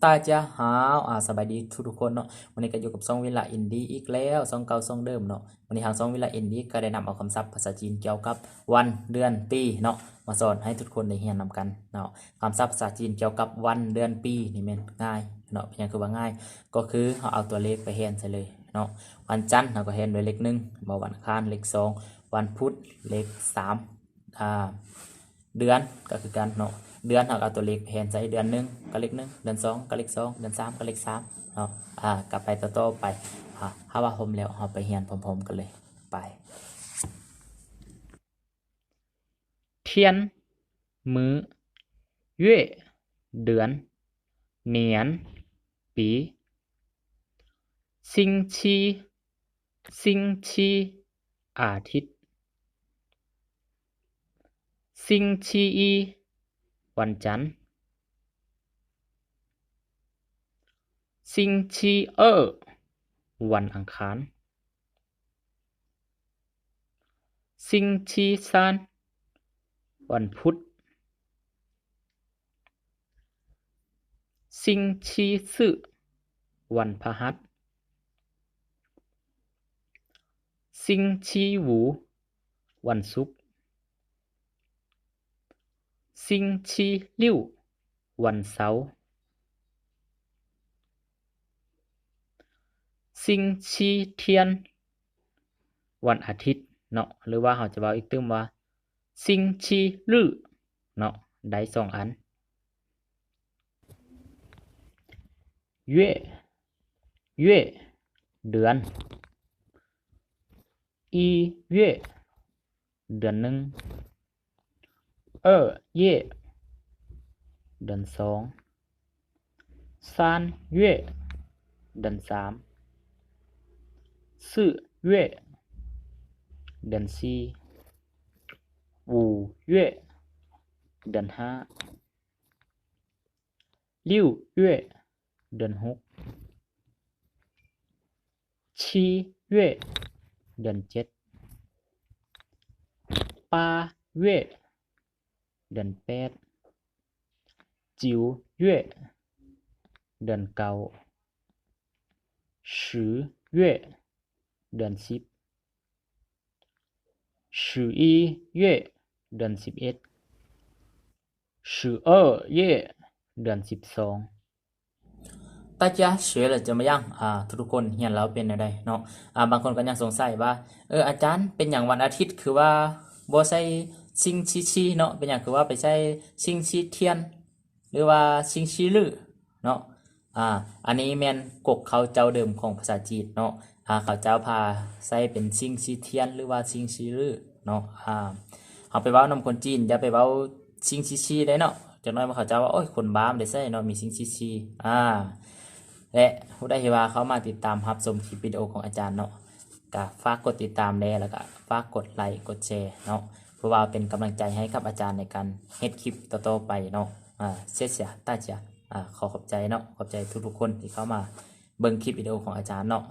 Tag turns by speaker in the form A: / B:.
A: ตาจะหาวสบายดีทุกคนเนาะวันนี้ก็อยู่กับซองวิลาอินดี้อีกแล้วซองเก่าซองเดิมเนาะวันนี้ทางซองวิลาอินดี้ก็ได้นำเอาคำศัพท์ภาษาจีนเกี่ยวกับวันเดือนปีเนาะมาสอนให้ทุกคนได้เรียนนำกันเนาะคำศัพท์ภาษาจีนเกี่ยวกับวันเดือนปีนี่แม่นง่ายเนาะเป็นอย่างคือว่าง่ายก็คือเราเอาตัวเลขไปเรียนใส่เลยเนาะวันจันทร์เราก็เรียนด้วยเลข1บ่วันอังคารเลข2วันพุธเลข3เดือนก็คือกันเนาะเดือนเราเอาตัวเลขแทนใส่เดือน1ก็เลข1เดือน2ก็เลข2เดือน3ก็เลข3เนาะกลับไปต่อไปถ้าว่าผมแล้วเราไปเรียนพร้อมๆกันเลยไป
B: เทียนมื้อ月เดือนเหนียนปี星期星期อาทิตย์星期一วันจันทร์星期二วันอังคาร星期三วันพุธ星期四วันพฤหัส星期五วันศุกร์星期六วันเสาร์星期天วันอาทิตย์เนาะหรือว่าเราจะบอกอีกตึมว่า星期日เนาะได้2อัน月เดือน一月เดือน1二月เดือน2三月เดือน3四月เดือน4五月เดือน5六月เดือน6七月เดือน7八月เดือน8九月เดือน9十月เดือน1011月เดือน1112月เดือน12
A: 大家学了怎么样ทุกคนเรียนแล้วเป็นอะไรเนาะบางคนก็ยังสงสัยว่าอาจารย์เป็นอย่างวันอาทิตย์คือว่าบ่ใช้星期七เนาะเป็นอย่างคือว่าไปใช้星期天หรือว่า星期日เนาะอันนี้แม่นกกเขาเจ้าเดิมของภาษาจีนเนาะเขาเจ้าพาใช้เป็น星期天หรือว่า星期日เนาะเอาไปเว้านำคนจีนอย่าไปเว้า星期七ได้เนาะจักหน่อยมาเขาเจ้าว่าโอ้ยคนบ้าไม่ได้ใช้เนาะมี星期七และผู้ใดที่ว่าเขามาติดตามรับชมคลิปวิดีโอของอาจารย์เนาะก็ฝากกดติดตามแล้วก็ฝากกดไลค์กดแชร์เนาะเพื่อว่าเป็นกำลังใจให้กับอาจารย์ในการเฮ็ดคลิปต่อๆไปเนาะเสียตาเจียขอบใจเนาะขอบใจทุกๆคนที่เข้ามาเบิ่งคลิปวิดีโอของอาจารย์เนาะ